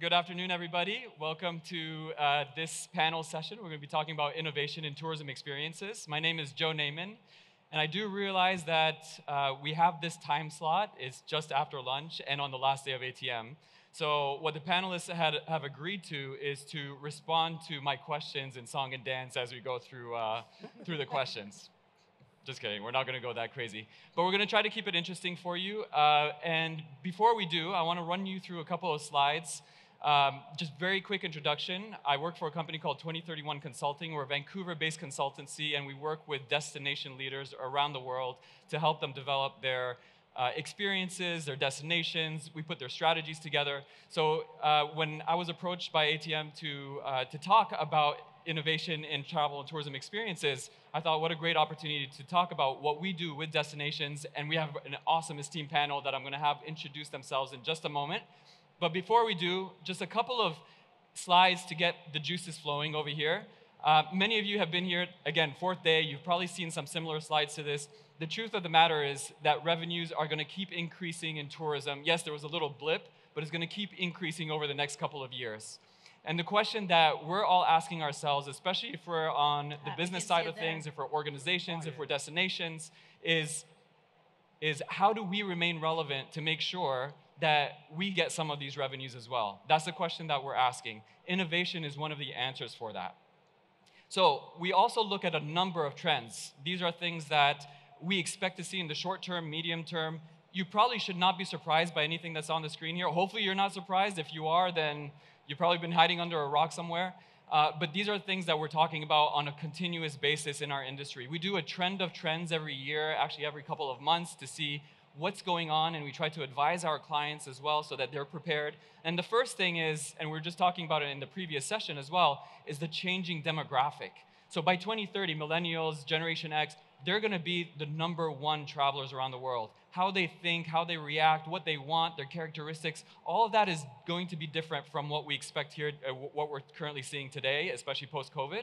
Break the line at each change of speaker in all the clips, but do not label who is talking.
Good afternoon, everybody. Welcome to this panel session. We're going to be talking about innovation in tourism experiences. My name is Joe Naiman, and I do realize that we have this time slot. It's just after lunch and on the last day of ATM. So what the panelists have agreed to is to respond to my questions in song and dance as we go through the questions. Just kidding, we're not going to go that crazy. But we're going to try to keep it interesting for you. And before we do, I want to run you through a couple of slides. Just very quick introduction. I work for a company called 2031 Consulting. We're a Vancouver-based consultancy, and we work with destination leaders around the world to help them develop their experiences, their destinations. We put their strategies together. So when I was approached by ATM to talk about innovation in travel and tourism experiences, I thought, what a great opportunity to talk about what we do with destinations. And we have an awesome esteemed panel that I'm going to have introduce themselves in just a moment. But before we do, just a couple of slides to get the juices flowing over here. Many of you have been here, again, fourth day. You've probably seen some similar slides to this. The truth of the matter is that revenues are going to keep increasing in tourism. Yes, there was a little blip, but it's going to keep increasing over the next couple of years. And the question that we're all asking ourselves, especially if we're on the business side of things, if we're organizations, if we're destinations, is how do we remain relevant to make sure that we get some of these revenues as well? That's the question that we're asking. Innovation is one of the answers for that. So we also look at a number of trends. These are things that we expect to see in the short term, medium term. You probably should not be surprised by anything that's on the screen here. Hopefully you're not surprised. If you are, then you've probably been hiding under a rock somewhere. But these are things that we're talking about on a continuous basis in our industry. We do a trend of trends every year, actually every couple of months, to see what's going on, and we try to advise our clients as well so that they're prepared. And the first thing is, and we are just talking about it in the previous session as well, is the changing demographic. So by 2030, millennials, Generation X, they're going to be the #1 travelers around the world. How they think, how they react, what they want, their characteristics, all of that is going to be different from what we expect here, what we're currently seeing today, especially post-COVID.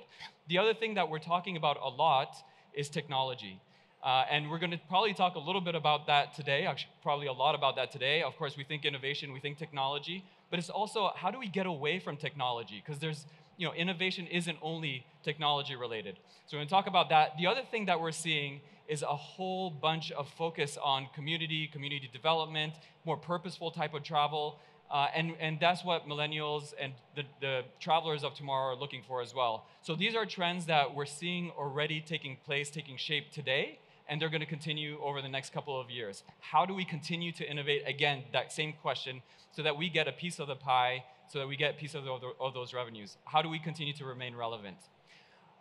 The other thing that we're talking about a lot is technology. And we're going to probably talk a little bit about that today, actually probably a lot about that today. Of course, we think innovation, we think technology, but it's also how do we get away from technology? Because innovation isn't only technology related. So we're going to talk about that. The other thing that we're seeing is a whole bunch of focus on community development, more purposeful type of travel, and that's what millennials and the travelers of tomorrow are looking for as well. So these are trends that we're seeing already taking place, taking shape today, and they're going to continue over the next couple of years. How do we continue to innovate? Again, that same question, so that we get a piece of the pie, so that we get a piece of those revenues. How do we continue to remain relevant?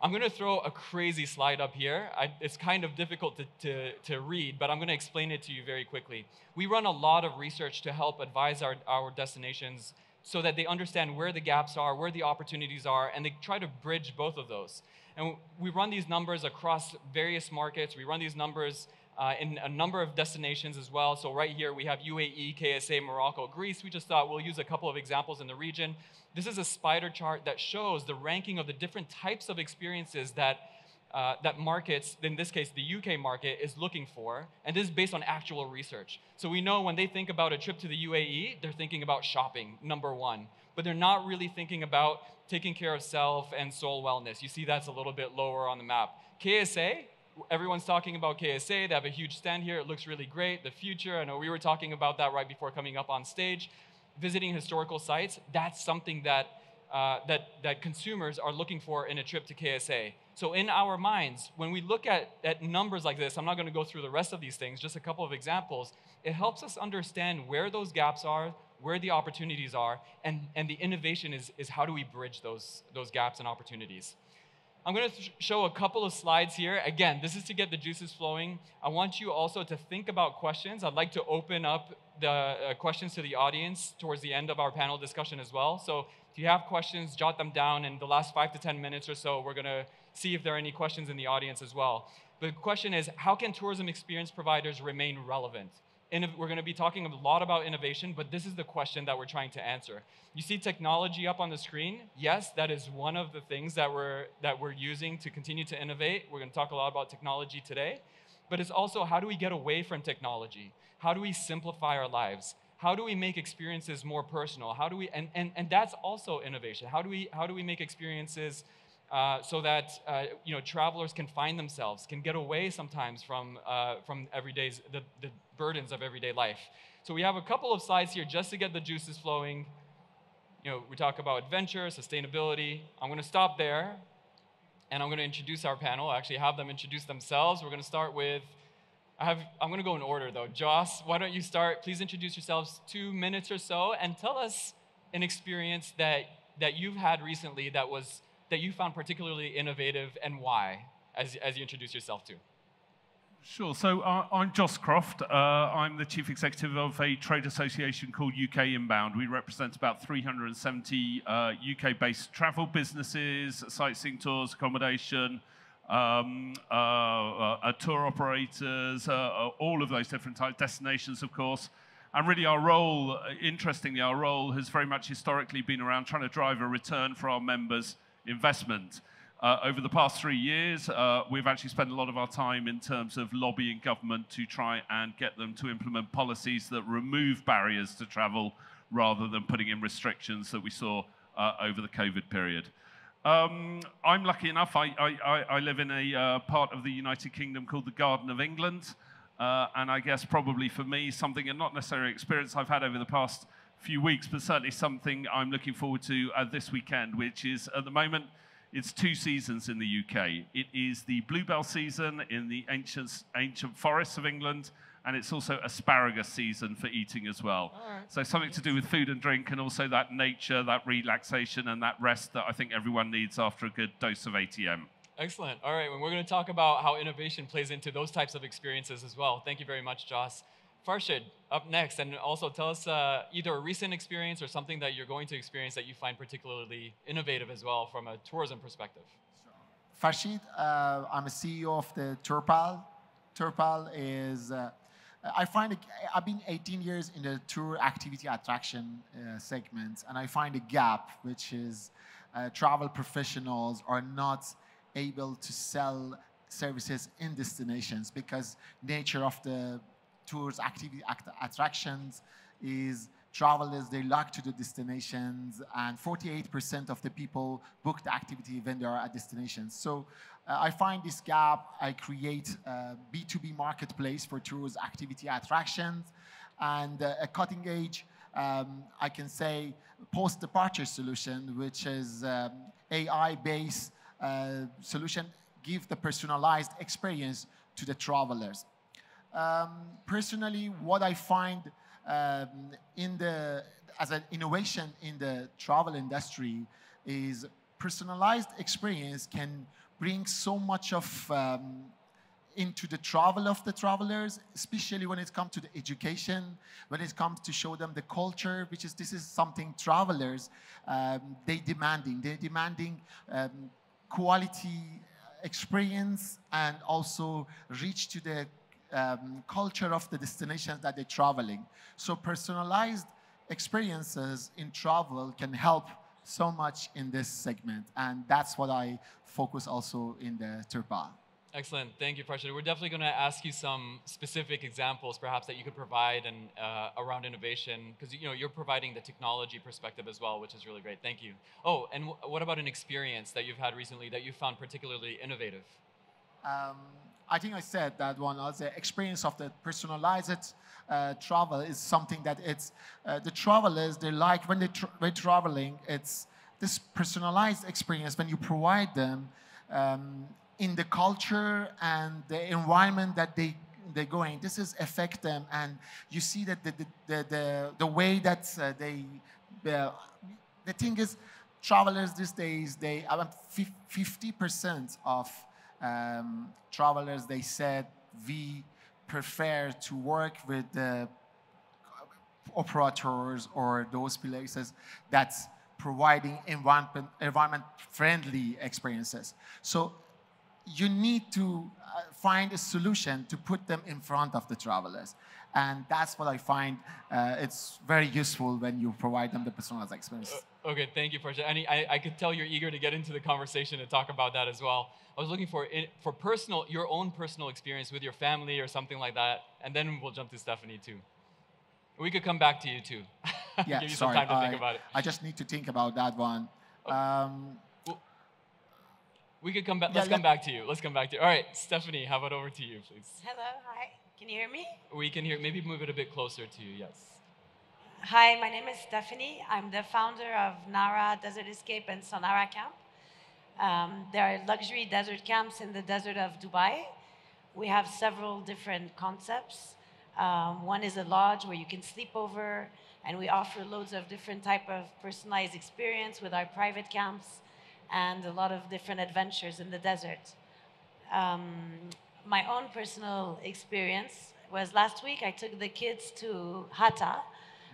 I'm going to throw a crazy slide up here. It's kind of difficult to read, but I'm going to explain it to you very quickly. We run a lot of research to help advise our destinations so that they understand where the gaps are, where the opportunities are, and they try to bridge both of those. And we run these numbers across various markets. We run these numbers in a number of destinations as well. So right here we have UAE, KSA, Morocco, Greece. We just thought we'll use a couple of examples in the region. This is a spider chart that shows the ranking of the different types of experiences that markets, in this case the UK market, is looking for. And this is based on actual research. So we know when they think about a trip to the UAE, they're thinking about shopping, #1. But they're not really thinking about taking care of self and soul wellness. You see that's a little bit lower on the map. KSA, everyone's talking about KSA. They have a huge stand here. It looks really great. The future, I know we were talking about that right before coming up on stage. Visiting historical sites, that's something that consumers are looking for in a trip to KSA. So in our minds, when we look at numbers like this, I'm not going to go through the rest of these things, just a couple of examples, it helps us understand where those gaps are, where the opportunities are, and the innovation is how do we bridge those gaps and opportunities. I'm going to show a couple of slides here. Again, this is to get the juices flowing. I want you also to think about questions. I'd like to open up the questions to the audience towards the end of our panel discussion as well. So if you have questions, jot them down. In the last 5 to 10 minutes or so, we're going to see if there are any questions in the audience as well. The question is, how can tourism experience providers remain relevant? And we're going to be talking a lot about innovation, but this is the question that we're trying to answer. You see technology up on the screen? Yes, that is one of the things that we're using to continue to innovate. We're going to talk a lot about technology today, but it's also how do we get away from technology? How do we simplify our lives? how do we make experiences more personal? How do we, and that's also innovation. How do we make experiences so that travelers can find themselves, can get away sometimes from the burdens of everyday life. So we have a couple of slides here just to get the juices flowing. We talk about adventure, sustainability. I'm going to stop there, and I'm going to introduce our panel. Actually, have them introduce themselves. We're going to start with. I'm going to go in order though. Joss, why don't you start? Please introduce yourselves, 2 minutes or so, and tell us an experience that you've had recently that you found particularly innovative, and why, as you introduce yourself too.
Sure. So I'm Joss Croft. I'm the chief executive of a trade association called UK Inbound. We represent about 370 UK-based travel businesses, sightseeing tours, accommodation, tour operators, all of those different types, destinations, of course. And really our role, interestingly, our role has very much historically been around trying to drive a return for our members' investment. Over the past 3 years, we've actually spent a lot of our time in terms of lobbying government to try and get them to implement policies that remove barriers to travel rather than putting in restrictions that we saw over the COVID period. I'm lucky enough, I live in a part of the United Kingdom called the Garden of England. And I guess probably for me, something, and not necessarily experience I've had over the past few weeks, but certainly something I'm looking forward to this weekend, which is at the moment, it's 2 seasons in the UK. It is the bluebell season in the ancient forests of England, and it's also asparagus season for eating as well.
Right.
So something to do with food and drink, and also that nature, that relaxation, and that rest that I think everyone needs after a good dose of ATM.
Excellent. All right, and we're going to talk about how innovation plays into those types of experiences as well. Thank you very much, Joss. Farshid, up next, and also tell us either a recent experience or something that you're going to experience that you find particularly innovative as well from a tourism perspective.
Farshid, I'm a CEO of the Turpal. Turpal is, I've been 18 years in the tour activity attraction segment, and I find a gap, which is travel professionals are not able to sell services in destinations because nature of the tours, activity, attractions is travelers, they like to the destinations, and 48% of the people book the activity when they are at destinations. So I find this gap. I create a B2B marketplace for tours, activity, attractions, and a cutting edge, I can say, post-departure solution, which is AI-based solution, give the personalized experience to the travelers. Personally, what I find as an innovation in the travel industry is personalized experience can bring so much of into the travel of the travelers, especially when it comes to the education, when it comes to show them the culture, this is something travelers they're demanding quality experience and also reach to the culture of the destinations that they're traveling. So personalized experiences in travel can help so much in this segment, and that's what I focus also in the Turpal.
Excellent. Thank you, Farshid. We're definitely going to ask you some specific examples, perhaps, that you could provide and around innovation, because you're providing the technology perspective as well, which is really great. Thank you. Oh, and what about an experience that you've had recently that you found particularly innovative?
I think I said that one. The experience of the personalized travel is something that it's the travelers, they like when they're traveling. It's this personalized experience when you provide them in the culture and the environment that they're going. This is affect them, and you see that the way that the thing is, travelers these days, they about 50% of travelers, they said we prefer to work with the operators or those places that's providing environment-friendly experiences. So you need to find a solution to put them in front of the travelers. And that's what I find it's very useful when you provide them the personalized experience.
Okay, thank you, Farshid. I could tell you're eager to get into the conversation and talk about that as well. I was looking for your own personal experience with your family or something like that, and then we'll jump to Stephanie too. We could come back to you too.
Yeah,
Give you
sorry.
some time to think about it.
I just need to think about that one.
We could come back.
Yeah,
Let's come back to you. Let's come back to you. All right, Stephanie, how about over to you, please?
Hello, hi. Can you hear me?
We can hear. Maybe move it a bit closer to you. Yes.
Hi, my name is Stephanie. I'm the founder of Nara Desert Escape and Sonara Camp. There are luxury desert camps in the desert of Dubai. We have several different concepts. One is a lodge where you can sleep over, and we offer loads of different type of personalized experience with our private camps and a lot of different adventures in the desert. My own personal experience was last week. I took the kids to Hatta,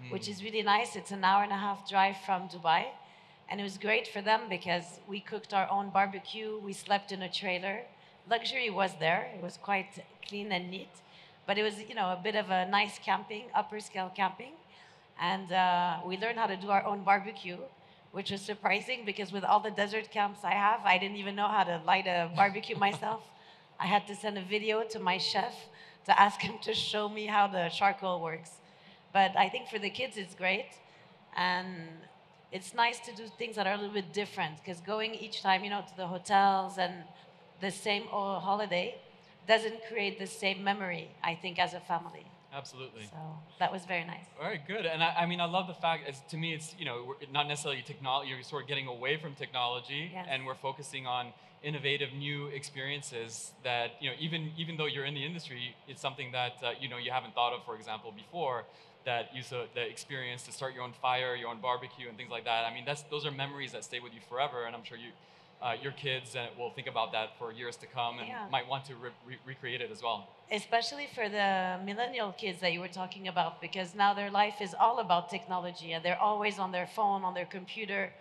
which is really nice. It's an hour and a half drive from Dubai. And it was great for them because we cooked our own barbecue. We slept in a trailer. Luxury was there. It was quite clean and neat. But it was, you know, a bit of a nice camping, upper scale camping. And we learned how to do our own barbecue, which was surprising because with all the desert camps I have, I didn't even know how to light a barbecue myself. I had to send a video to my chef to ask him to show me how the charcoal works. But I think for the kids, it's great. And it's nice to do things that are a little bit different because going each time, you know, to the hotels and the same old holiday doesn't create the same memory, I think, as a family.
Absolutely.
So that was very nice.
All right, good. And I mean, I love the fact, to me, it's, you know, not necessarily technology, you're sort of getting away from technology,
Yes.
and we're focusing on innovative new experiences that, you know, even though you're in the industry, it's something that, you know, you haven't thought of, for example, before, that use the experience to start your own fire, your own barbecue, and things like that. I mean, those are memories that stay with you forever, and I'm sure your kids will think about that for years to come and might want to recreate it as well.
Especially for the millennial kids that you were talking about, because now their life is all about technology and they're always on their phone, on their computer.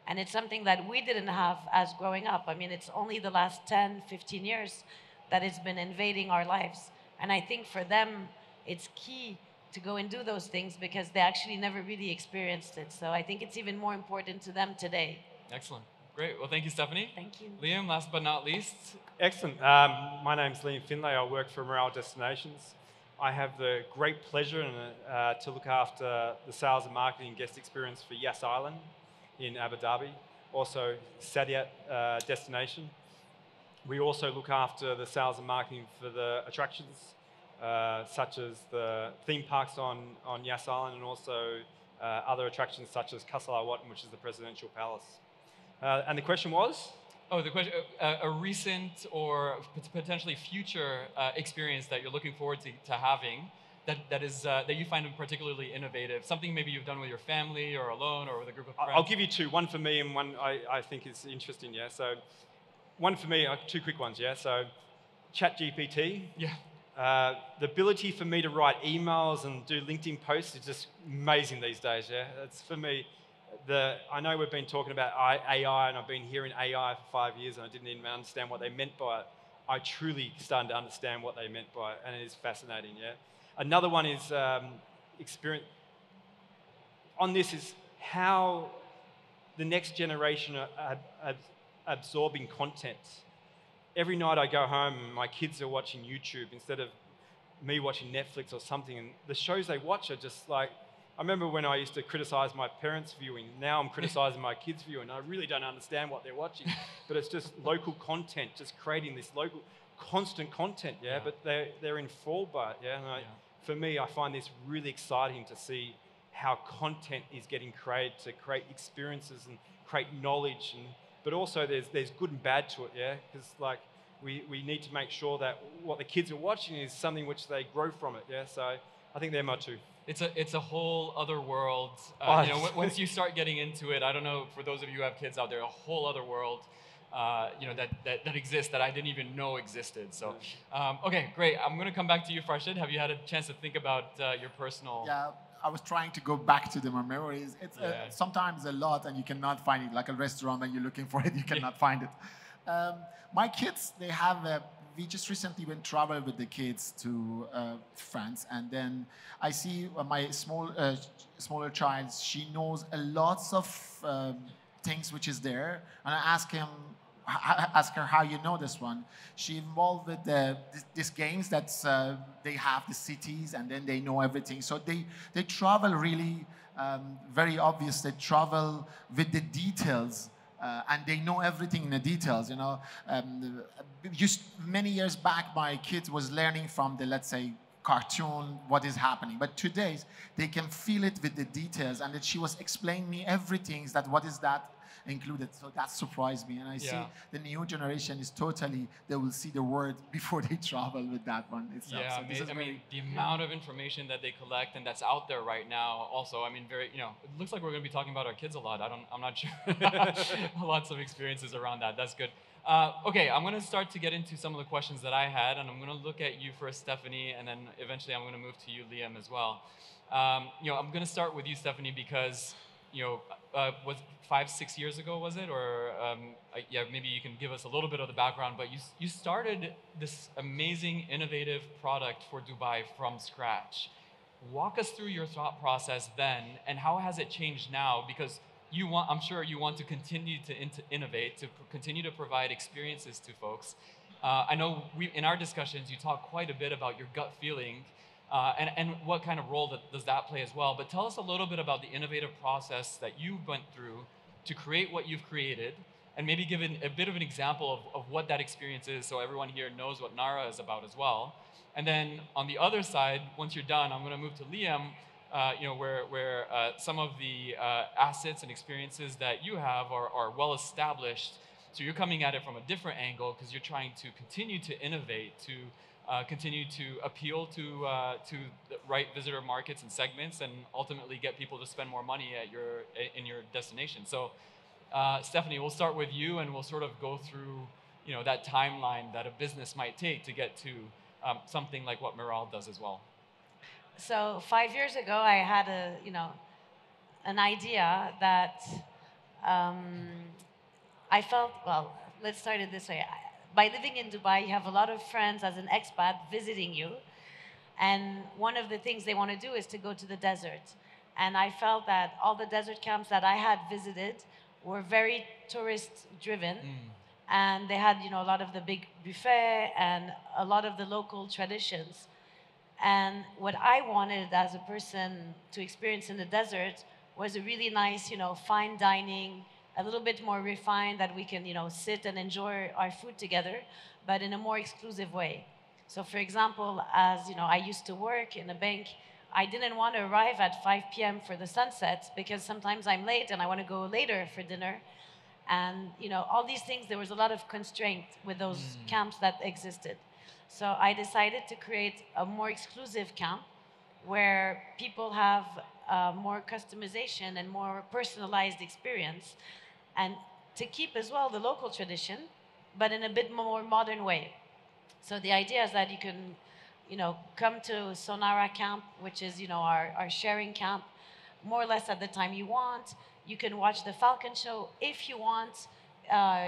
And it's something that we didn't have as growing up. I mean, it's only the last 10, 15 years that it's been invading our lives. And I think for them, it's key to go and do those things because they actually never really experienced it. So I think it's even more important to them today.
Excellent. Great. Well, thank you, Stephanie.
Thank you.
Liam, last but not least.
Excellent. My name's Liam Finlay. I work for Morale Destinations. I have the great pleasure to look after the sales and marketing guest experience for Yas Island in Abu Dhabi, also Saadiyat destination. We also look after the sales and marketing for the attractions, such as the theme parks on Yas Island and also other attractions such as Qasr Al Watn, which is the presidential palace. And the question was?
Oh, the question, a recent or potentially future experience that you're looking forward to having that you find particularly innovative, something maybe you've done with your family or alone or with a group of friends?
I'll give you two, one for me and one I think is interesting, yeah? So one for me, two quick ones, yeah? So ChatGPT.
Yeah.
The ability for me to write emails and do LinkedIn posts is just amazing these days, yeah? It's for me, I know we've been talking about AI and I've been hearing AI for 5 years and I didn't even understand what they meant by it. I truly started to understand what they meant by it and it is fascinating, yeah? Another one is experience. On this is how the next generation are absorbing content. Every night I go home and my kids are watching YouTube instead of me watching Netflix or something. And the shows they watch are just like, I remember when I used to criticize my parents' viewing. Now I'm criticizing my kids' viewing. I really don't understand what they're watching. But it's just local content, just creating this local, constant content, yeah? But they're enthralled by it, yeah? And for me, I find this really exciting to see how content is getting created to create experiences and create knowledge. But also there's good and bad to it, yeah? Because like we need to make sure that what the kids are watching is something which they grow from it, yeah? So I think they're my two.
It's a whole other world. You know, once you start getting into it, I don't know, for those of you who have kids out there, a whole other world, you know, that exists that I didn't even know existed. So, okay, great. I'm going to come back to you, Farshid. Have you had a chance to think about your personal?
Yeah, I was trying to go back to my memories. It's sometimes a lot, and you cannot find it. Like a restaurant, and you're looking for it, you cannot find it. My kids, they have. We just recently went travel with the kids to France, and then I see my smaller child. She knows a lots of things which is there, and I ask him, ask her how you know this one. She involved with these games that they have the cities and then they know everything. So they travel really very obvious. They travel with the details. And they know everything in the details, you know. Just many years back, my kids was learning from the, let's say, cartoon, what is happening. But today, they can feel it with the details. And that she was explaining me everything, that what is that included. So that surprised me. And I see the new generation is totally, they will see the word before they travel with that one itself.
Yeah,
So
I mean, the amount of information that they collect and that's out there right now also, I mean, very, you know, it looks like we're going to be talking about our kids a lot. I'm not sure. Lots of experiences around that. That's good. Okay, I'm going to start to get into some of the questions that I had, and I'm going to look at you first, Stephanie, and then eventually I'm going to move to you, Liam, as well. You know, I'm going to start with you, Stephanie, because, you know, was 5-6 years ago, was it? Or yeah, maybe you can give us a little bit of the background, but you started this amazing, innovative product for Dubai from scratch. Walk us through your thought process then, and how has it changed now? Because I'm sure you want to continue to innovate, to continue to provide experiences to folks. I know in our discussions, you talk quite a bit about your gut feeling and what kind of role does that play as well. But tell us a little bit about the innovative process that you went through to create what you've created, and maybe give a bit of an example of what that experience is so everyone here knows what Nara is about as well. And then on the other side, once you're done, I'm going to move to Liam, you know, where some of the assets and experiences that you have are well established. So you're coming at it from a different angle because you're trying to continue to innovate, to continue to appeal to the right visitor markets and segments, and ultimately get people to spend more money in your destination. So Stephanie, we'll start with you, and we'll sort of go through, you know, that timeline that a business might take to get to something like what Miral does as well.
So 5 years ago, I had an idea that I felt, well, let's start it this way. By living in Dubai, you have a lot of friends as an expat visiting you. And one of the things they want to do is to go to the desert. And I felt that all the desert camps that I had visited were very tourist driven. And they had, you know, a lot of the big buffet and a lot of the local traditions. And what I wanted as a person to experience in the desert was a really nice, you know, fine dining, a little bit more refined, that we can, you know, sit and enjoy our food together, but in a more exclusive way. So for example, as you know, I used to work in a bank, I didn't want to arrive at 5 p.m. for the sunset because sometimes I'm late and I want to go later for dinner. And you know, all these things, there was a lot of constraint with those camps that existed. So I decided to create a more exclusive camp where people have more customization and more personalized experience, and to keep as well the local tradition, but in a bit more modern way. So the idea is that you can, you know, come to Sonara camp, which is, you know, our sharing camp, more or less at the time you want. You can watch the Falcon show if you want.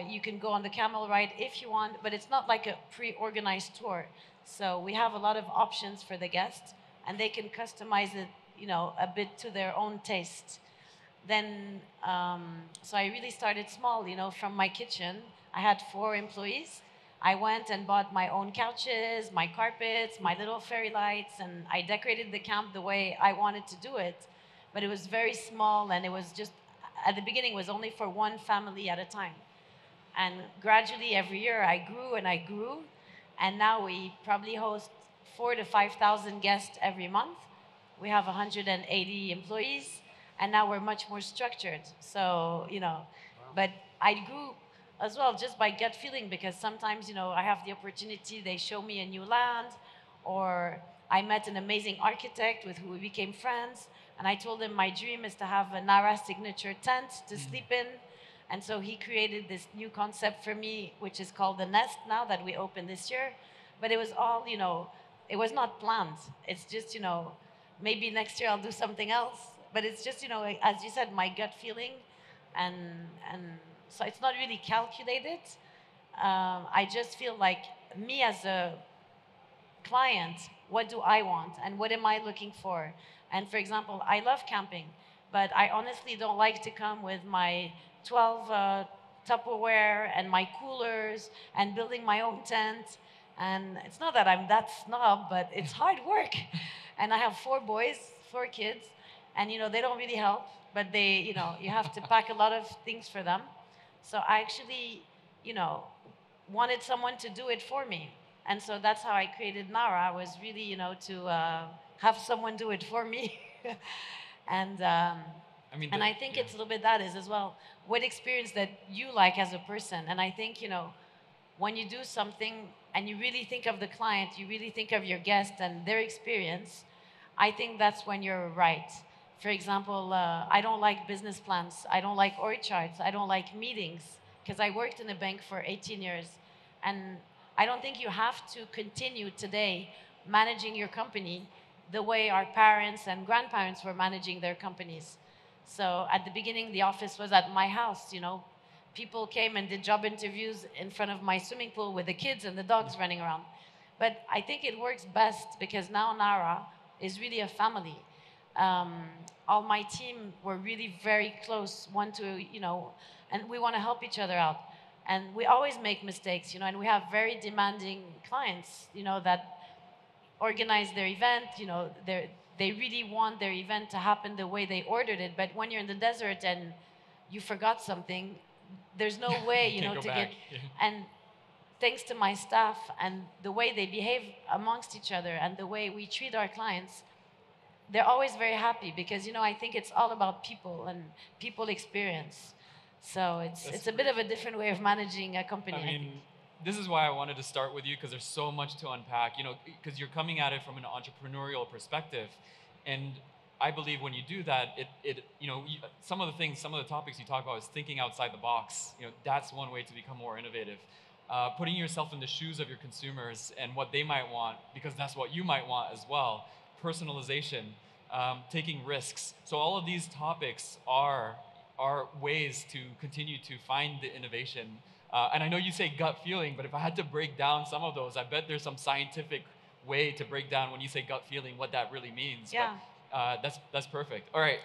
You can go on the camel ride if you want, but it's not like a pre-organized tour. So we have a lot of options for the guests, and they can customize it, you know, a bit to their own taste. Then, so I really started small, you know, from my kitchen. I had 4 employees. I went and bought my own couches, my carpets, my little fairy lights, and I decorated the camp the way I wanted to do it. But it was very small, and it was just, at the beginning, it was only for one family at a time. And gradually, every year, I grew and I grew. And now we probably host 4,000 to 5,000 guests every month. We have 180 employees, and now we're much more structured. So, you know, but I grew as well just by gut feeling, because sometimes, you know, I have the opportunity, they show me a new land, or I met an amazing architect with who we became friends, and I told him my dream is to have a Nara signature tent to sleep in. And so he created this new concept for me, which is called the Nest now, that we opened this year. But it was all, you know, it was not planned. It's just, you know, maybe next year I'll do something else. But it's just, you know, as you said, my gut feeling. And so it's not really calculated. I just feel like me as a client, what do I want? And what am I looking for? And for example, I love camping, but I honestly don't like to come with my 12 Tupperware and my coolers and building my own tent. And it's not that I'm that snob, but it's hard work. And I have 4 boys, 4 kids, and they don't really help, but you have to pack a lot of things for them. So I actually, you know, wanted someone to do it for me. And so that's how I created Nara, was really, to have someone do it for me. and and I think it's a little bit that is as well. What experience that you like as a person. And I think, when you do something and you really think of the client, you really think of your guest and their experience, I think that's when you're right. For example, I don't like business plans. I don't like org charts. I don't like meetings because I worked in a bank for 18 years. And I don't think you have to continue today managing your company the way our parents and grandparents were managing their companies. So at the beginning, the office was at my house. People came and did job interviews in front of my swimming pool with the kids and the dogs running around. But I think it works best because now Nara is really a family. All my team were really very close, and we want to help each other out. And we always make mistakes, and we have very demanding clients, that organize their event, they really want their event to happen the way they ordered it. But when you're in the desert and you forgot something, there's no way, to get. And thanks to my staff and the way they behave amongst each other and the way we treat our clients, they're always very happy because, I think it's all about people and people experience. So it's a bit of a different way of managing a company.
I mean, this is why I wanted to start with you, because there's so much to unpack, because you're coming at it from an entrepreneurial perspective. And I believe when you do that, some of the topics you talk about is thinking outside the box. That's one way to become more innovative. Putting yourself in the shoes of your consumers and what they might want, because that's what you might want as well. Personalization, taking risks. So all of these topics are ways to continue to find the innovation. And I know you say gut feeling, but if I had to break down some of those, I bet there's some scientific way to break down when you say gut feeling what that really means.
Yeah.
But that's perfect. All right,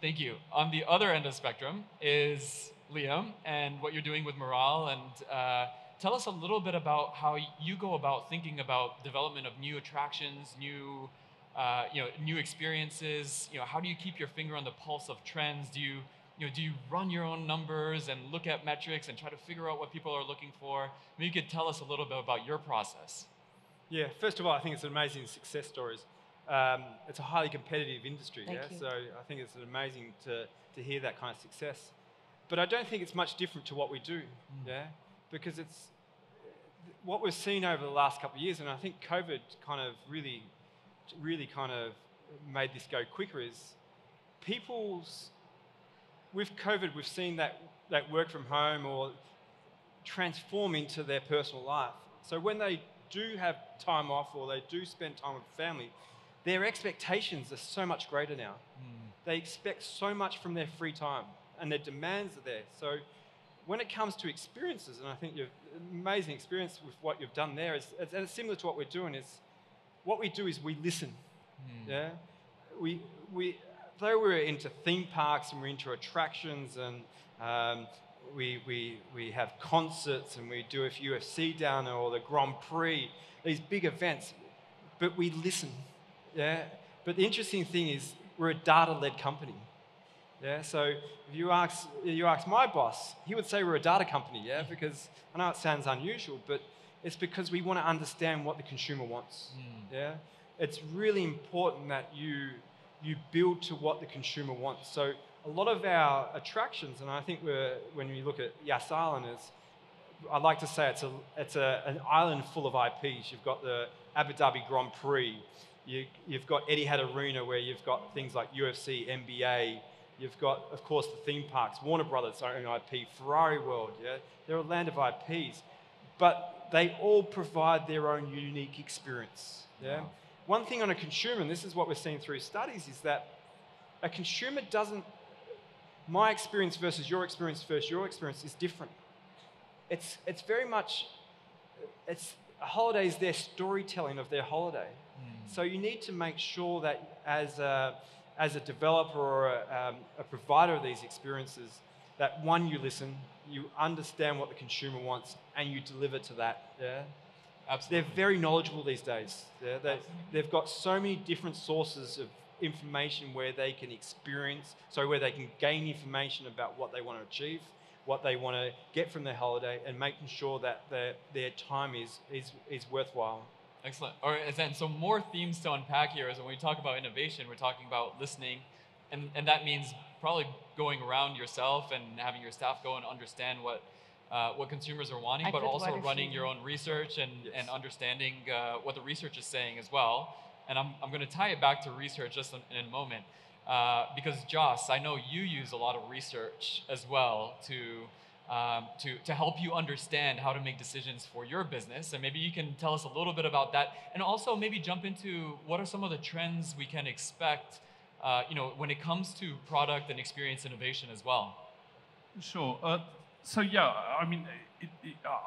thank you. On the other end of the spectrum is Liam and what you're doing with Morale. And tell us a little bit about how you go about thinking about development of new attractions, new experiences. How do you keep your finger on the pulse of trends? Do you run your own numbers and look at metrics and try to figure out what people are looking for? Maybe you could tell us a little bit about your process.
Yeah, first of all, I think it's an amazing success stories. It's a highly competitive industry,
Thank you.
So I think it's amazing to hear that kind of success. But I don't think it's much different to what we do, because it's what we've seen over the last couple of years, and I think COVID kind of really kind of made this go quicker, is with COVID, we've seen that work from home or transform into their personal life. So when they do have time off or they do spend time with family, their expectations are so much greater now. They expect so much from their free time and their demands are there. So when it comes to experiences, and I think you've amazing experience with what you've done there, and it's similar to what we're doing, is what we do is we listen. Yeah, though we're into theme parks and we're into attractions and we have concerts and we do a UFC down there or the Grand Prix, these big events, but we listen. Yeah, but the interesting thing is we're a data-led company. Yeah, so if you ask my boss, he would say we're a data company. Yeah, because I know it sounds unusual, but it's because we want to understand what the consumer wants. Yeah, it's really important that you build to what the consumer wants. So a lot of our attractions, and I think when you look at Yas Island, I like to say it's an island full of IPs. You've got the Abu Dhabi Grand Prix. You've got Etihad Arena, where you've got things like UFC, NBA. You've got, of course, the theme parks, Warner Brothers own IP, Ferrari World. Yeah, they're a land of IPs, but they all provide their own unique experience. Yeah. Wow. One thing on a consumer, and this is what we're seeing through studies, is that a consumer doesn't. My experience versus your experience is different. It's very much. It's a holiday is their storytelling of their holiday. So you need to make sure that as a developer or a provider of these experiences, that one, you listen, you understand what the consumer wants, and you deliver to that. Yeah,
Absolutely.
they're very knowledgeable these days. Yeah? They've got so many different sources of information where they can where they can gain information about what they want to achieve, what they want to get from their holiday, and making sure that their time is worthwhile.
Excellent. All right, and so more themes to unpack here is when we talk about innovation, we're talking about listening, and that means probably going around yourself and having your staff go and understand what consumers are wanting, but also running your own research and understanding what the research is saying as well. And I'm going to tie it back to research just in a moment, because Joss, I know you use a lot of research as well to help you understand how to make decisions for your business. And maybe you can tell us a little bit about that, and also maybe jump into what are some of the trends we can expect, when it comes to product and experience innovation as well.
Sure. So yeah, I mean,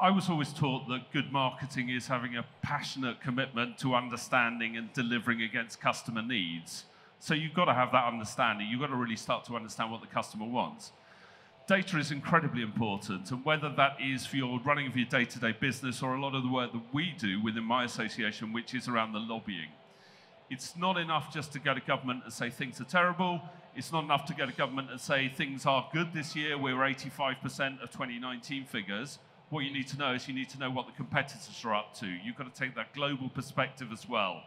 I was always taught that good marketing is having a passionate commitment to understanding and delivering against customer needs. So you've got to have that understanding. You've got to really start to understand what the customer wants. Data is incredibly important, and whether that is for your running of your day-to-day business or a lot of the work that we do within my association, which is around the lobbying. It's not enough just to go to government and say things are terrible. It's not enough to go to government and say things are good this year. We're 85% of 2019 figures. What you need to know is you need to know what the competitors are up to. You've got to take that global perspective as well.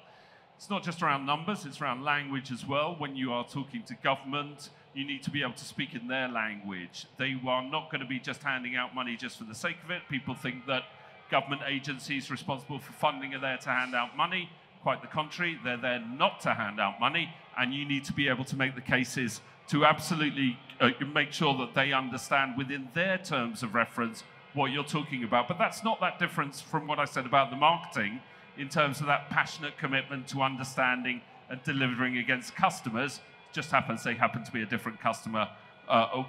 It's not just around numbers, it's around language as well. When you are talking to government, you need to be able to speak in their language. They are not going to be just handing out money just for the sake of it. People think that government agencies responsible for funding are there to hand out money. Quite the contrary, they're there not to hand out money, and you need to be able to make the cases to absolutely make sure that they understand within their terms of reference what you're talking about. But that's not that difference from what I said about the marketing in terms of that passionate commitment to understanding and delivering against customers. It just happens they happen to be a different customer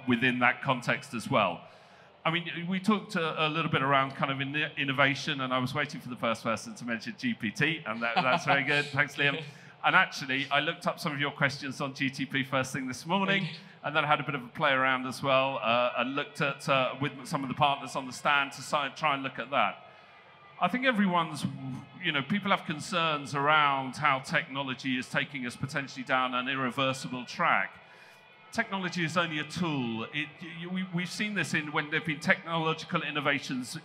within that context as well. I mean, we talked a little bit around kind of innovation, and I was waiting for the first person to mention GPT, and that's very good. Thanks, Liam. And actually, I looked up some of your questions on GTP first thing this morning, and then I had a bit of a play around as well, and looked at with some of the partners on the stand to try and look at that. I think people have concerns around how technology is taking us potentially down an irreversible track. Technology is only a tool. We've seen this when there have been technological innovations,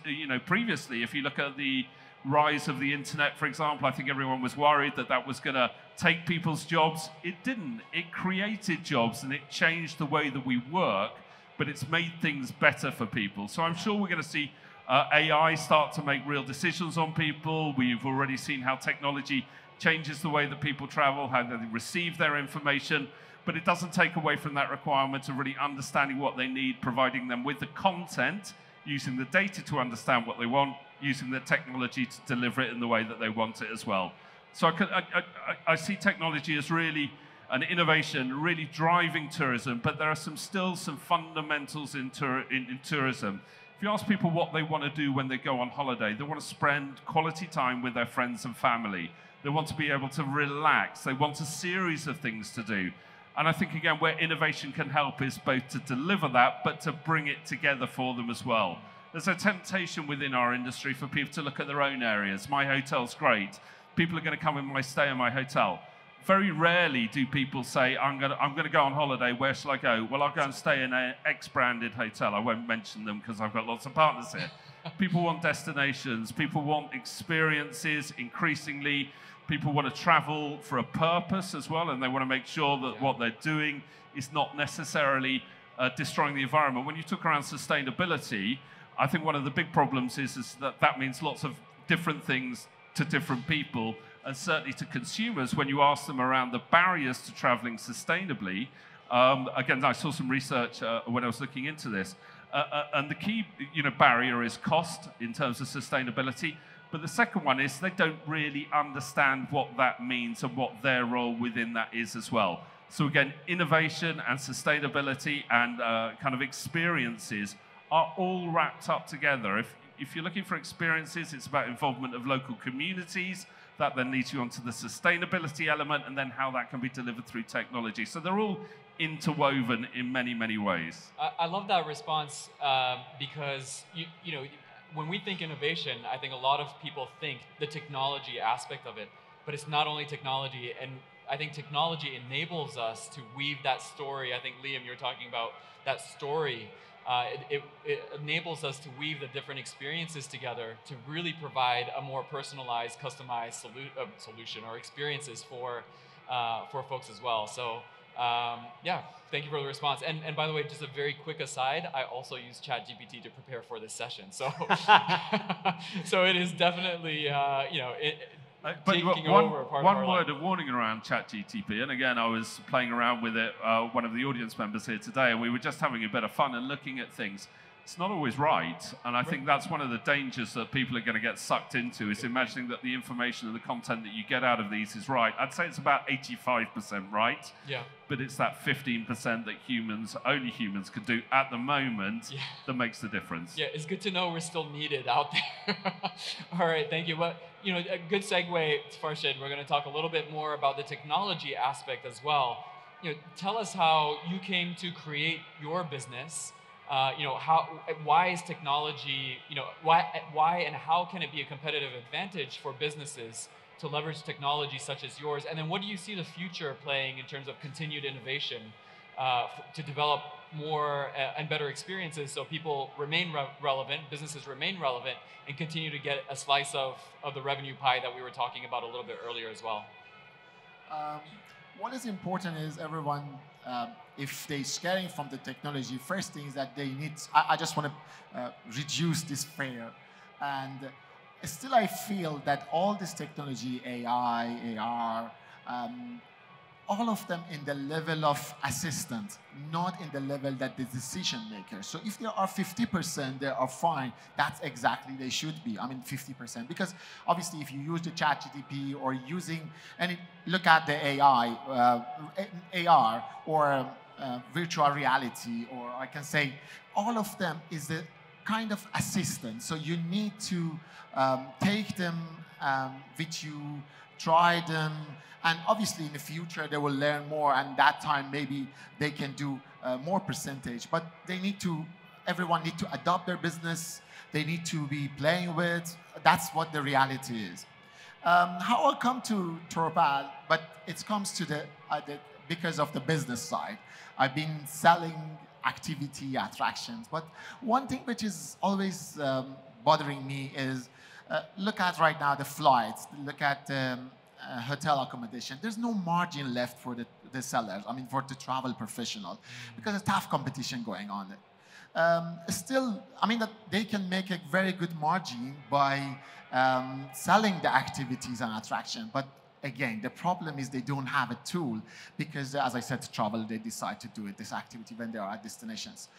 previously. If you look at the rise of the internet, for example, I think everyone was worried that that was going to take people's jobs. It didn't. It created jobs and it changed the way that we work, but it's made things better for people. So I'm sure we're going to see AI start to make real decisions on people. We've already seen how technology changes the way that people travel, how they receive their information. But it doesn't take away from that requirement of really understanding what they need, providing them with the content, using the data to understand what they want, using the technology to deliver it in the way that they want it as well. So I see technology as really an innovation, really driving tourism, but there are still some fundamentals in tourism. If you ask people what they want to do when they go on holiday, they want to spend quality time with their friends and family. They want to be able to relax. They want a series of things to do. And I think, again, where innovation can help is both to deliver that, but to bring it together for them as well. There's a temptation within our industry for people to look at their own areas. My hotel's great. People are going to come and stay in my hotel. Very rarely do people say, I'm going to go on holiday, where shall I go? Well, I'll go and stay in an X-branded hotel. I won't mention them because I've got lots of partners here. People want destinations. People want experiences increasingly. People want to travel for a purpose as well, and they want to make sure that what they're doing is not necessarily destroying the environment. When you talk around sustainability, I think one of the big problems is that means lots of different things to different people, and certainly to consumers. When you ask them around the barriers to traveling sustainably, again, I saw some research when I was looking into this, and the key barrier is cost in terms of sustainability. But the second one is they don't really understand what that means and what their role within that is as well. So again, innovation and sustainability and kind of experiences are all wrapped up together. If you're looking for experiences, it's about involvement of local communities, That then leads you onto the sustainability element, and then how that can be delivered through technology. So they're all interwoven in many, many ways.
I love that response because you know, when we think innovation, I think a lot of people think the technology aspect of it, but it's not only technology. And I think technology enables us to weave that story. I think, Liam, you're talking about that story. It enables us to weave the different experiences together to really provide a more personalized, customized solution or experiences for folks as well. So yeah, thank you for the response. And by the way, just a very quick aside, I also use ChatGPT to prepare for this session. So so it is definitely you know, taking over a part of our
one word
life.
of warning around ChatGPT, and again, I was playing around with it, one of the audience members here today, and we were just having a bit of fun and looking at things. It's not always right, and I think that's one of the dangers that people are going to get sucked into, is imagining that the information and the content that you get out of these is right. I'd say it's about 85% right,
Yeah.
but it's that 15% that only humans can do at the moment, that makes the difference.
Yeah, it's good to know we're still needed out there. All right, thank you. But you know, a good segue, Farshid. We're going to talk a little bit more about the technology aspect as well. You know, tell us how you came to create your business. You know, why is technology? You know, why and how can it be a competitive advantage for businesses to leverage technology such as yours? And then, what do you see the future playing in terms of continued innovation to develop more and better experiences, so people remain relevant, businesses remain relevant, and continue to get a slice of the revenue pie that we were talking about a little bit earlier as well?
What is important is everyone, if they're scaring from the technology, first thing is that they need, I just want to reduce this fear. And still I feel that all this technology, AI, AR, all of them in the level of assistant, not in the level that the decision maker. So if there are 50%, they are fine. That's exactly they should be. I mean, 50%. Because obviously, if you use the ChatGPT or using any, look at the AI, AR, or virtual reality, or I can say, all of them is a kind of assistant. So you need to take them with you, try them, and obviously in the future they will learn more, and that time maybe they can do more percentage. But they need to, everyone need to adopt their business. They need to be playing with. That's what the reality is. How I come to Torpal, but it comes to the because of the business side. I've been selling activity attractions, but one thing which is always bothering me is look at right now the flights, look at hotel accommodation. There's no margin left for the sellers, I mean for the travel professional, because there's tough competition going on. Still, I mean that they can make a very good margin by selling the activities and attraction, but again, the problem is they don't have a tool because, as I said, to travel, they decide to do this activity when they are at destinations.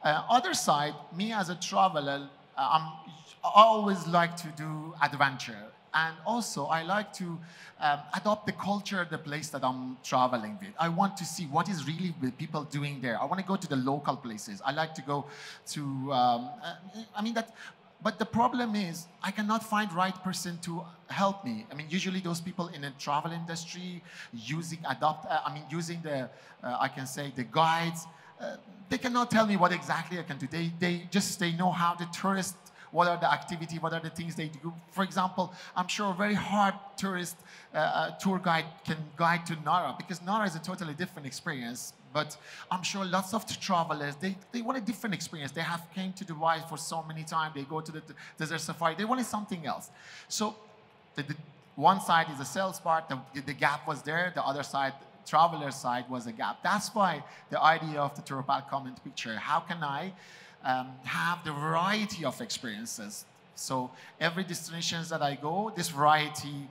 Other side, me as a traveler, I always like to do adventure. And also, I like to adopt the culture, the place that I'm traveling with. I want to see what is really the people doing there. I want to go to the local places. I like to go to, I mean that, but the problem is I cannot find right person to help me. I mean, usually those people in the travel industry using using the, I can say the guides, they cannot tell me what exactly I can do. They know how the tourists, what are the activity, what are the things they do. For example, I'm sure a very hard tourist tour guide can guide to Nara, because Nara is a totally different experience. But I'm sure lots of travelers, they want a different experience. They have came to Dubai for so many times. They go to the desert safari. They wanted something else. So the one side is the sales part. The gap was there. The other side, traveler side, was a gap. That's why the idea of the Torpal comment picture. How can I have the variety of experiences? So every destinations that I go, this variety,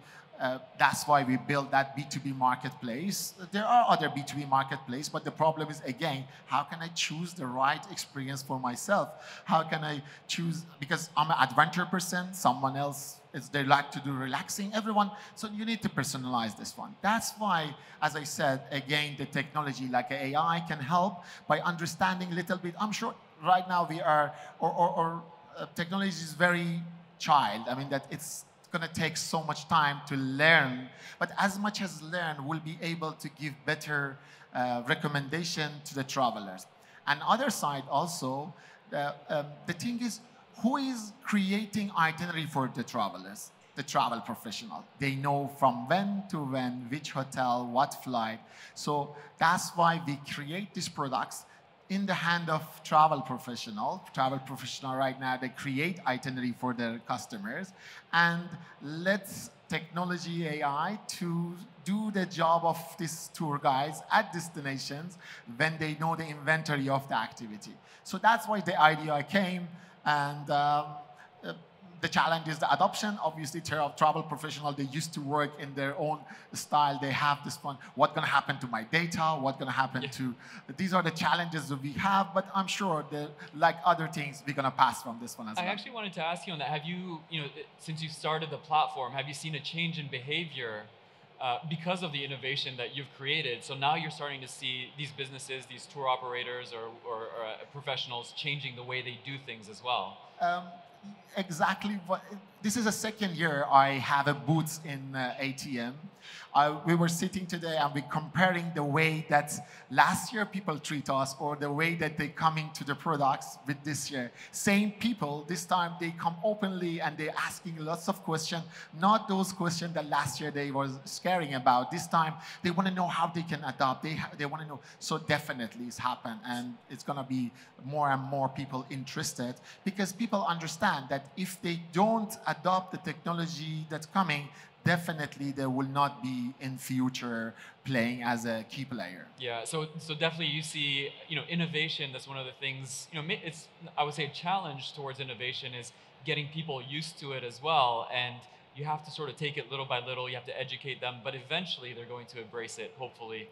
that's why we built that B2B marketplace. There are other B2B marketplaces, but the problem is, again, how can I choose the right experience for myself? How can I choose, because I'm an adventure person, someone else, they like to do relaxing, everyone, so you need to personalize this one. That's why, as I said, again, the technology like AI can help by understanding a little bit. I'm sure right now we are, technology is very child. I mean that it's going to take so much time to learn. But as much as learn, we'll be able to give better recommendation to the travelers. And other side also, the thing is, who is creating itinerary for the travelers? The travel professional. They know from when to when, which hotel, what flight. So that's why we create these products in the hand of travel professional. Travel professional right now, they create itinerary for their customers and let's technology AI to do the job of these tour guides at destinations when they know the inventory of the activity. So that's why the idea came, and the challenge is the adoption. Obviously, travel professionals, they used to work in their own style. They have this one, what's going to happen to my data? What's going to happen to... These are the challenges that we have, but I'm sure that, like other things, we're going to pass from this one as well.
I actually wanted to ask you on that. Have you, since you started the platform, have you seen a change in behavior because of the innovation that you've created? So now you're starting to see these businesses, these tour operators or professionals changing the way they do things as well.
Exactly what this is the second year I have a booth in ATM. We were sitting today and we're comparing the way that last year people treat us or the way that they coming to the products with this year. Same people, this time they come openly and they're asking lots of questions, not those questions that last year they were scaring about. This time they want to know how they can adopt. They want to know. So definitely it's happened, and it's going to be more and more people interested because people understand that if they don't adopt the technology that's coming, definitely they will not be in future playing as a key player.
Yeah, so definitely you see, innovation. That's one of the things. It's, I would say, a challenge towards innovation is getting people used to it as well, and you have to sort of take it little by little. You have to educate them, but eventually they're going to embrace it, hopefully,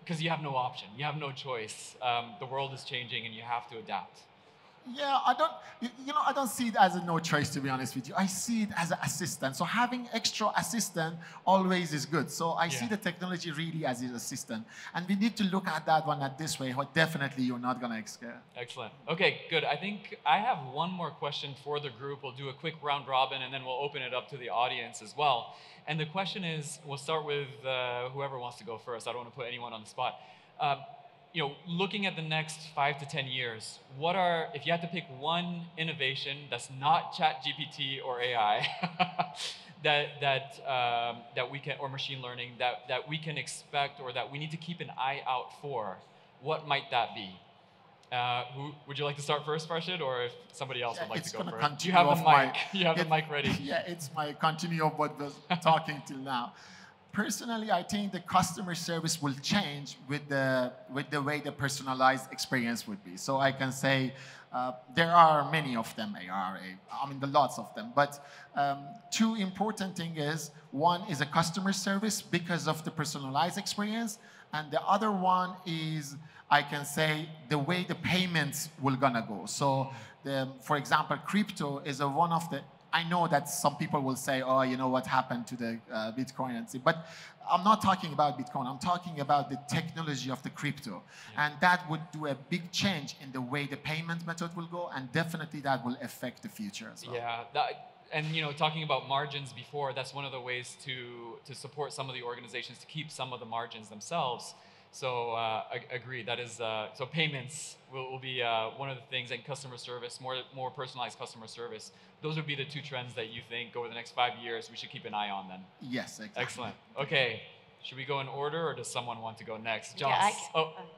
because you have no option. You have no choice. The world is changing, and you have to adapt.
Yeah, I don't see it as a no choice, to be honest with you. I see it as an assistant. So having extra assistant always is good. So I see the technology really as an assistant. And we need to look at that one at this way, or definitely you're not going to scare.
Excellent. Okay, good. I think I have one more question for the group. We'll do a quick round robin, and then we'll open it up to the audience as well. And the question is, we'll start with whoever wants to go first. I don't want to put anyone on the spot. Looking at the next 5 to 10 years, if you had to pick one innovation that's not ChatGPT or AI, that we can, or machine learning, that we can expect or that we need to keep an eye out for, what might that be? Would you like to start first, Farshid, or if somebody else would like to go first? You have the mic. You have the mic ready.
Yeah, it's my continue of what was talking till now. Personally, I think the customer service will change with the way the personalized experience would be. So I can say there are many of them, lots of them. But two important things is, one is a customer service because of the personalized experience, and the other one is, I can say, the way the payments will gonna go. So, for example, crypto is one of the... I know that some people will say, oh, what happened to the Bitcoin and see, but I'm not talking about Bitcoin. I'm talking about the technology of the crypto. Yeah. And that would do a big change in the way the payment method will go, and definitely that will affect the future as well.
Yeah, and talking about margins before, that's one of the ways to support some of the organizations to keep some of the margins themselves. So I agree. That is so payments will be one of the things, and customer service, more personalized customer service. Those would be the two trends that you think over the next 5 years we should keep an eye on. Then.
Yes, exactly.
Excellent. Okay, should we go in order, or does someone want to go next?
John. Yeah,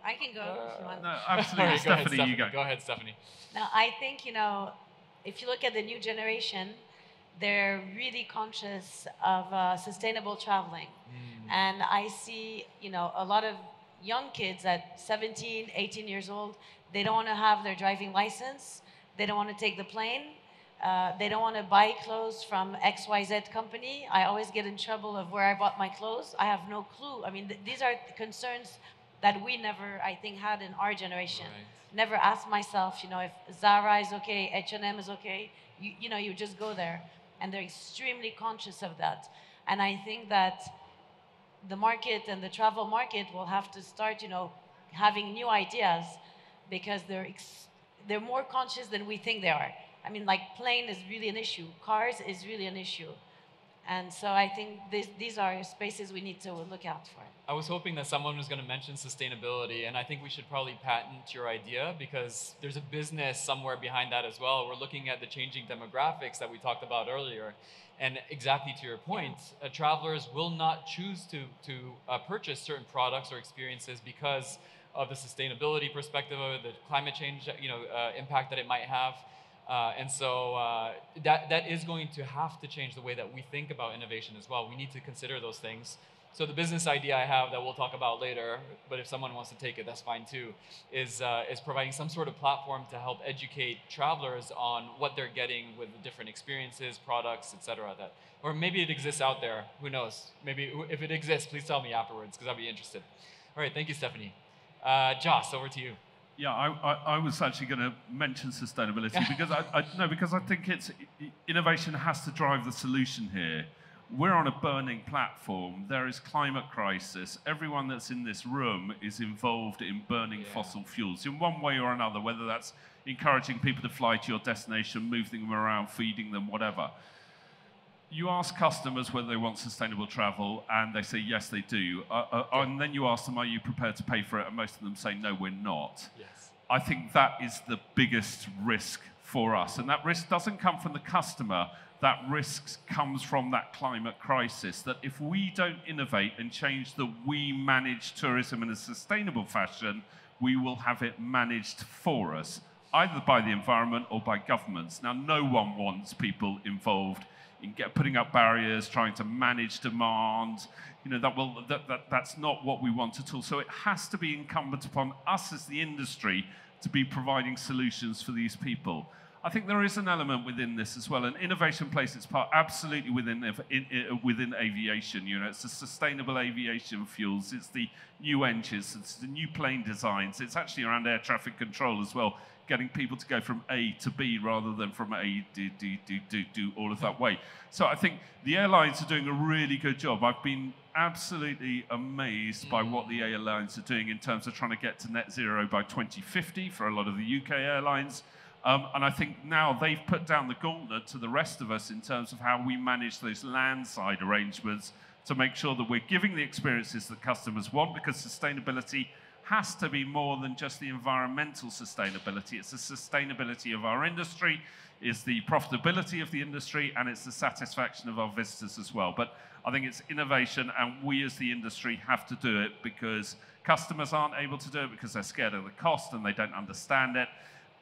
I can go if you want.
No, absolutely.
Right,
Stephanie, you go.
Go ahead, Stephanie.
Now, I think if you look at the new generation, they're really conscious of sustainable traveling, and I see a lot of young kids at 17, 18 years old, they don't want to have their driving license. They don't want to take the plane. They don't want to buy clothes from XYZ company. I always get in trouble of where I bought my clothes. I have no clue. I mean, these are concerns that we never, I think, had in our generation. Right. Never asked myself, if Zara is okay, H&M is okay. You just go there. And they're extremely conscious of that. And I think that the market and the travel market will have to start, having new ideas, because they're more conscious than we think they are. I mean, like plane is really an issue. Cars is really an issue. And so I think these are spaces we need to look out for.
I was hoping that someone was going to mention sustainability, and I think we should probably patent your idea because there's a business somewhere behind that as well. We're looking at the changing demographics that we talked about earlier. And exactly to your point, travelers will not choose to purchase certain products or experiences because of the sustainability perspective of it, the climate change impact that it might have. And so that is going to have to change the way that we think about innovation as well. We need to consider those things. So the business idea I have that we'll talk about later, but if someone wants to take it, that's fine too, is providing some sort of platform to help educate travelers on what they're getting with the different experiences, products, etc. Or maybe it exists out there. Who knows? Maybe if it exists, please tell me afterwards because I'll be interested. All right, thank you, Stephanie. Joss, over to you.
Yeah, I was actually going to mention sustainability because I think innovation has to drive the solution here. We're on a burning platform. There is climate crisis. Everyone that's in this room is involved in burning fossil fuels in one way or another, whether that's encouraging people to fly to your destination, moving them around, feeding them, whatever. You ask customers whether they want sustainable travel, and they say, yes, they do. And then you ask them, are you prepared to pay for it? And most of them say, no, we're not.
Yes.
I think that is the biggest risk for us. And that risk doesn't come from the customer. That risk comes from that climate crisis, that if we don't innovate and change the we manage tourism in a sustainable fashion, we will have it managed for us, either by the environment or by governments. Now, no one wants people involved in putting up barriers, trying to manage demand. That's not what we want at all. So it has to be incumbent upon us as the industry to be providing solutions for these people. I think there is an element within this as well, and innovation plays its part absolutely within aviation. It's the sustainable aviation fuels, it's the new engines, it's the new plane designs, it's actually around air traffic control as well, getting people to go from A to B rather than from A do all of that way. So I think the airlines are doing a really good job. I've been absolutely amazed by what the airlines are doing in terms of trying to get to net zero by 2050 for a lot of the UK airlines. And I think now they've put down the gauntlet to the rest of us in terms of how we manage those landside arrangements to make sure that we're giving the experiences that customers want, because sustainability has to be more than just the environmental sustainability. It's the sustainability of our industry, it's the profitability of the industry, and it's the satisfaction of our visitors as well. But I think it's innovation, and we as the industry have to do it because customers aren't able to do it because they're scared of the cost and they don't understand it.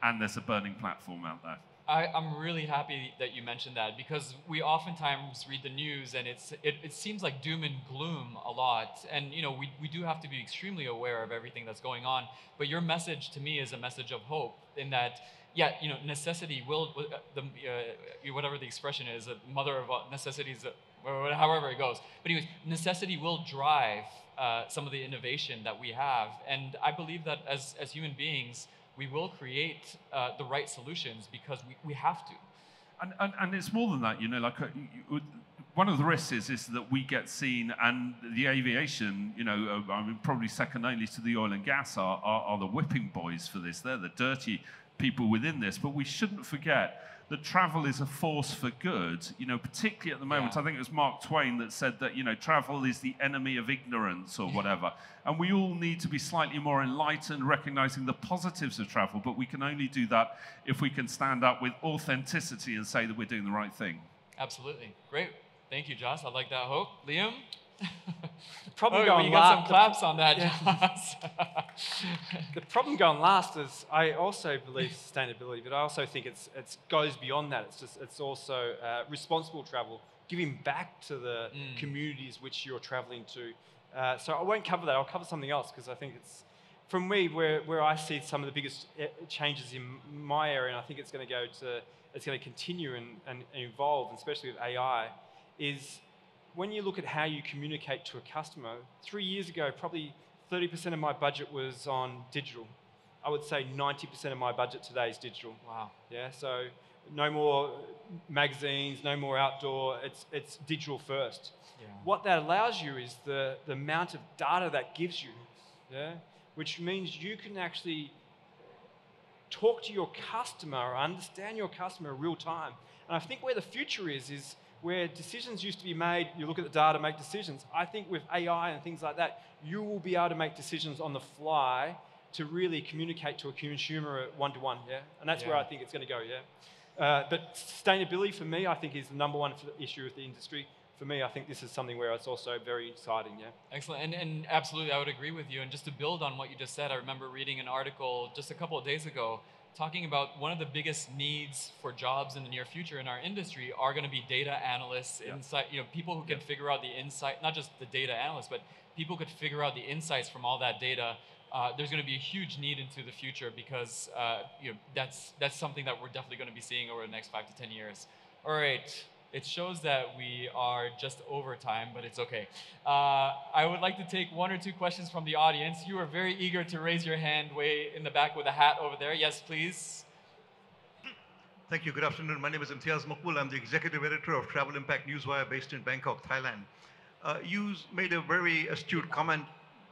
And there's a burning platform out there.
I'm really happy that you mentioned that because we oftentimes read the news and it seems like doom and gloom a lot. And we do have to be extremely aware of everything that's going on. But your message to me is a message of hope in that, necessity will, whatever the expression is, the mother of necessities, or however it goes. But anyways, necessity will drive some of the innovation that we have. And I believe that as human beings, we will create the right solutions because we have to.
And it's more than that, one of the risks is that we get seen, and the aviation, probably second only to the oil and gas are the whipping boys for this. They're the dirty people within this. But we shouldn't forget that travel is a force for good, particularly at the moment. Yeah. I think it was Mark Twain that said that, travel is the enemy of ignorance or whatever. And we all need to be slightly more enlightened, recognizing the positives of travel, but we can only do that if we can stand up with authenticity and say that we're doing the right thing.
Absolutely. Great. Thank you, Joss. I like that hope. Liam?
The problem
you got some claps on that, Joss.
The problem going last is I also believe sustainability, but I also think it goes beyond that. It's also responsible travel, giving back to the communities which you're traveling to. So I won't cover that. I'll cover something else because I think it's, from me, where I see some of the biggest changes in my area, and I think it's going to continue and evolve, especially with AI, is when you look at how you communicate to a customer. 3 years ago, probably 30% of my budget was on digital. I would say 90% of my budget today is digital.
Wow.
Yeah, so no more magazines, no more outdoor, it's digital first. Yeah. What that allows you is the amount of data that gives you, which means you can actually talk to your customer or understand your customer in real time. And I think where the future is where decisions used to be made, you look at the data, make decisions. I think with AI and things like that, you will be able to make decisions on the fly to really communicate to a consumer one-to-one, yeah? And that's where I think it's going to go, yeah? But sustainability for me, I think, is the number one issue with the industry. For me, I think this is something where it's also very exciting, yeah?
Excellent, and absolutely, I would agree with you. And just to build on what you just said, I remember reading an article just a couple of days ago talking about one of the biggest needs for jobs in the near future in our industry are going to be data analysts, insight, people who can figure out the insight, not just the data analysts, but people could figure out the insights from all that data. There's going to be a huge need into the future because that's something that we're definitely going to be seeing over the next 5 to 10 years. All right. It shows that we are just over time, but it's okay. I would like to take 1 or 2 questions from the audience. You are very eager to raise your hand way in the back with a hat over there. Yes, please.
Thank you. Good afternoon. My name is Imtiaz Makbul. I'm the executive editor of Travel Impact Newswire based in Bangkok, Thailand. You made a very astute comment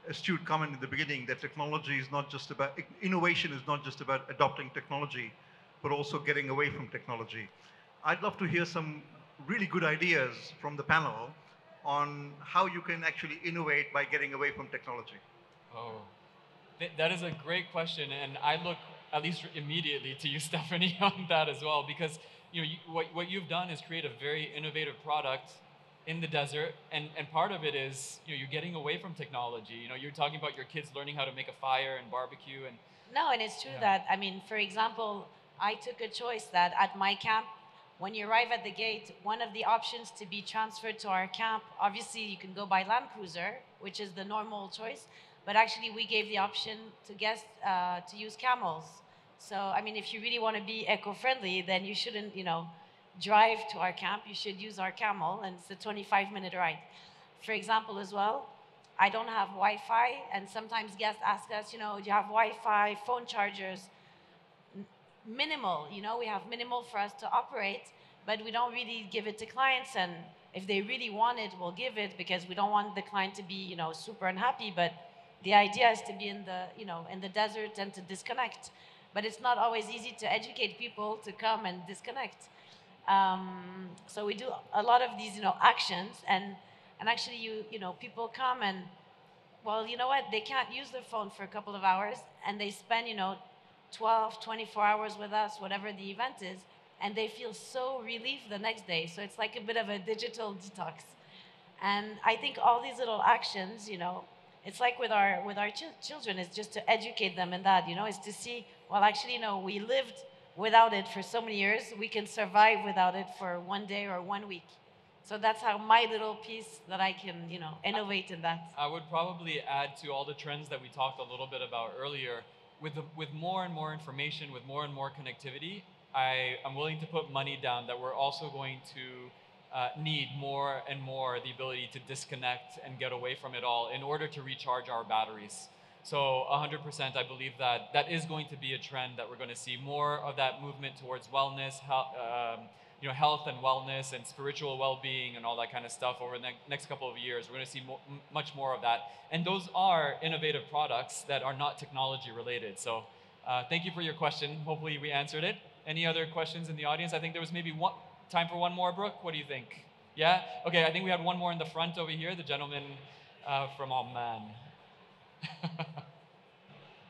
in the beginning that technology is not just about, innovation is not just about adopting technology, but also getting away from technology. I'd love to hear some really good ideas from the panel on how you can actually innovate by getting away from technology.
Oh, that is a great question, and I look at least immediately to you, Stephanie, on that as well, because what you've done is create a very innovative product in the desert, and part of it is you're getting away from technology. You're talking about your kids learning how to make a fire and barbecue, and
no, and it's true that, I mean, for example, I took a choice that at my camp, when you arrive at the gate, one of the options to be transferred to our camp, obviously you can go by Land Cruiser, which is the normal choice, but actually we gave the option to guests to use camels. So, I mean, if you really want to be eco-friendly, then you shouldn't, drive to our camp. You should use our camel, and it's a 25-minute ride. For example, as well, I don't have Wi-Fi, and sometimes guests ask us, do you have Wi-Fi, phone chargers? Minimal, we have minimal for us to operate, but we don't really give it to clients, and if they really want it, we'll give it because we don't want the client to be, super unhappy, but the idea is to be in the, in the desert and to disconnect. But it's not always easy to educate people to come and disconnect. So we do a lot of these, actions, and actually, people come and, well, you know what, they can't use their phone for a couple of hours, and they spend, 12, 24 hours with us, whatever the event is, and they feel so relieved the next day. So it's like a bit of a digital detox. And I think all these little actions, it's like with our children, it's just to educate them in that, is to see, well, actually, we lived without it for so many years. We can survive without it for 1 day or 1 week. So that's how my little piece that I can, innovate in that.
I would probably add to all the trends that we talked a little bit about earlier. With more and more information, with more and more connectivity, I'm willing to put money down that we're also going to need more and more the ability to disconnect and get away from it all in order to recharge our batteries. So 100%, I believe that is going to be a trend that we're going to see more of that movement towards wellness, health and wellness and spiritual well-being and all that kind of stuff over the next couple of years. We're going to see much more of that. And those are innovative products that are not technology related. So thank you for your question. Hopefully we answered it. Any other questions in the audience? I think there was maybe time for one more, Brooke. What do you think? Yeah? Okay, I think we had one more in the front over here, the gentleman from Oman.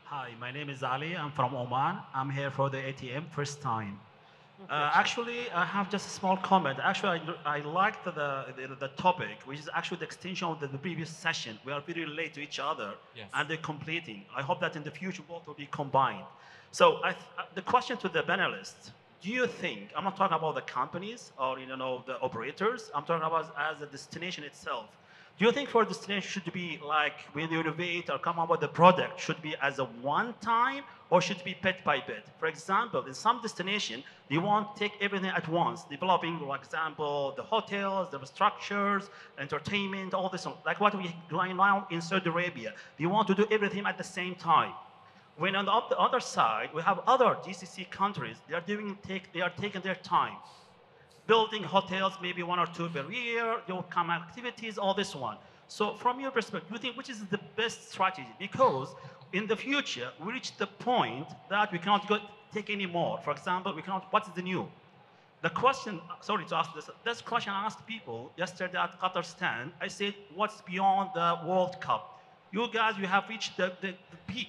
Hi, my name is Ali. I'm from Oman. I'm here for the ATM first time. Actually, I have just a small comment. Actually, I liked the topic, which is actually the extension of the previous session. We are very related to each other, and they're completing. I hope that in the future both will be combined. So the question to the panelists, do you think, I'm not talking about the companies or the operators, I'm talking about as a destination itself. Do you think for a destination should be like when you innovate or come up with a product, should be as a one time or should it be bit by bit? For example, in some destination, you want to take everything at once, developing, for example, the hotels, the structures, entertainment, all this, like what we're doing now in Saudi Arabia. You want to do everything at the same time. When on the other side, we have other GCC countries, they are taking their time. Building hotels, maybe 1 or 2 per year, there will come activities, all this one. So from your perspective, do you think which is the best strategy? Because in the future, we reach the point that we cannot take any more. For example, we cannot, what is the new? the question, sorry to ask this question I asked people yesterday at Qatar stand. I said, what's beyond the World Cup? You guys, you have reached the peak.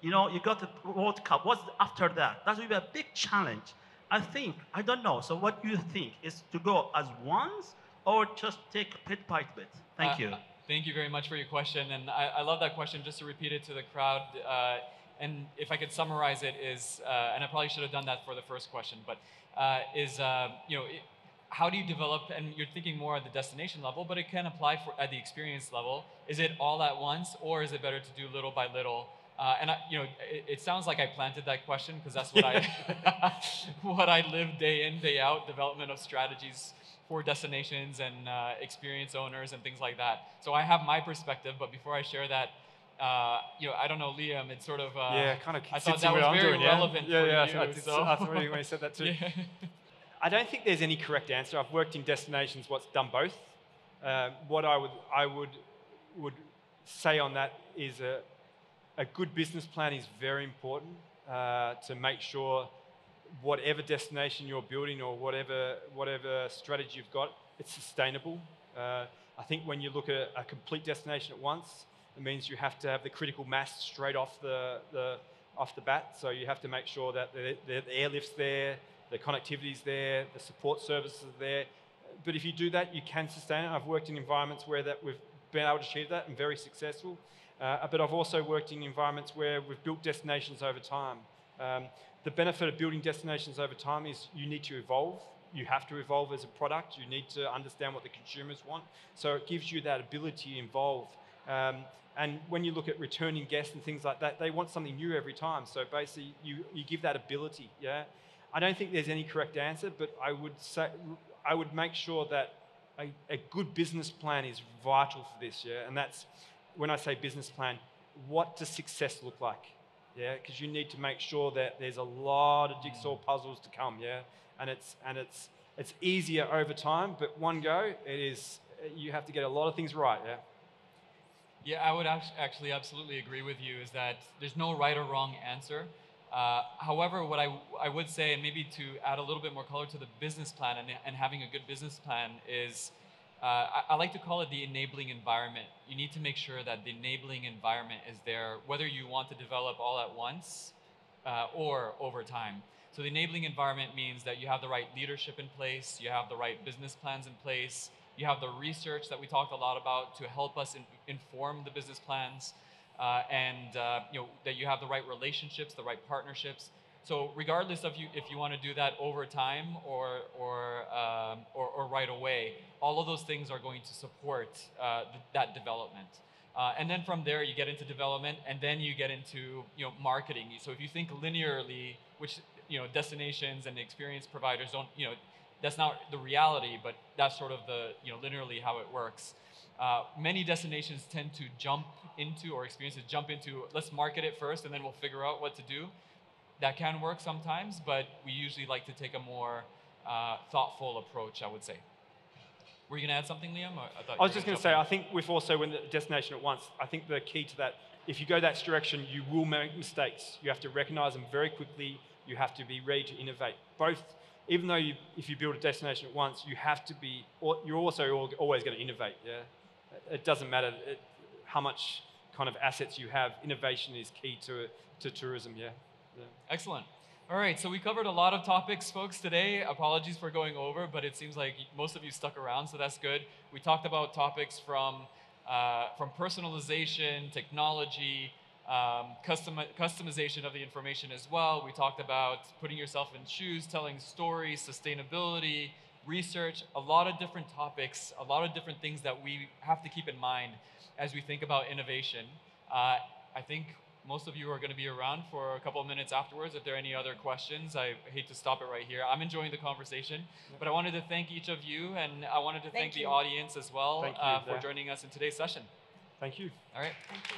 You know, you got the World Cup. What's after that? That will be a big challenge. I don't know. So what do you think? Is to go as ones or just take bit by bit? Thank you.
Thank you very much for your question. And I love that question. Just to repeat it to the crowd, and if I could summarize it is, and I probably should have done that for the first question, but how do you develop, and you're thinking more at the destination level, but it can apply at the experience level. Is it all at once, or is it better to do little by little? It sounds like I planted that question because that's what what I live day in, day out, development of strategies for destinations and experience owners and things like that. So I have my perspective, but before I share that, I don't know, Liam, it's sort of
kind of.
I thought that was very relevant for you.
I thought when you said that too.
Yeah.
I don't think there's any correct answer. I've worked in destinations what's done both. What I would say on that is a good business plan is very important to make sure whatever destination you're building or whatever strategy you've got, it's sustainable. I think when you look at a complete destination at once, it means you have to have the critical mass straight off the bat. So you have to make sure that the airlift's there, the connectivity's there, the support services are there. But if you do that, you can sustain it. I've worked in environments where we've been able to achieve that and very successful. But I've also worked in environments where we've built destinations over time. The benefit of building destinations over time is you need to evolve. You have to evolve as a product. You need to understand what the consumers want. So it gives you that ability to evolve. And when you look at returning guests and things like that, they want something new every time. So basically, you give that ability. Yeah, I don't think there's any correct answer, but I would make sure that a good business plan is vital for this. Yeah, and that's when I say business plan. What does success look like? Yeah, because you need to make sure that there's a lot of jigsaw puzzles to come. Yeah, and it's easier over time, but one go you have to get a lot of things right. Yeah.
Yeah, I would actually absolutely agree with you, is that there's no right or wrong answer. However, what I would say, and maybe to add a little bit more color to the business plan and having a good business plan is, I like to call it the enabling environment. You need to make sure that the enabling environment is there, whether you want to develop all at once or over time. So the enabling environment means that you have the right leadership in place, you have the right business plans in place, you have the research that we talked a lot about to help us inform the business plans, and that you have the right relationships, the right partnerships. So regardless of if you want to do that over time or right away, all of those things are going to support that development. And then from there, you get into development, and then you get into marketing. So if you think linearly, which destinations and experience providers don't, that's not the reality, but that's sort of the linearly how it works. Many destinations tend to jump into, or experiences jump into, let's market it first, and then we'll figure out what to do. That can work sometimes, but we usually like to take a more thoughtful approach, I would say. Were you going to add something, Liam?
I was just going to say, I think with also when the destination at once, I think the key to that, if you go that direction, you will make mistakes. You have to recognize them very quickly. You have to be ready to innovate. Both, even though if you build a destination at once, you have to be, you're also always going to innovate. Yeah, it doesn't matter how much kind of assets you have. Innovation is key to tourism. Yeah.
Excellent. All right, so we covered a lot of topics, folks, today. Apologies for going over, but it seems like most of you stuck around, so that's good. We talked about topics from personalization, technology, customization of the information as well. We talked about putting yourself in shoes, telling stories, sustainability, research, a lot of different topics, a lot of different things that we have to keep in mind as we think about innovation. I think most of you are going to be around for a couple of minutes afterwards. If there are any other questions, I hate to stop it right here. I'm enjoying the conversation, but I wanted to thank each of you, and I wanted to thank the audience as well for joining us in today's session.
Thank you.
All right.
Thank you.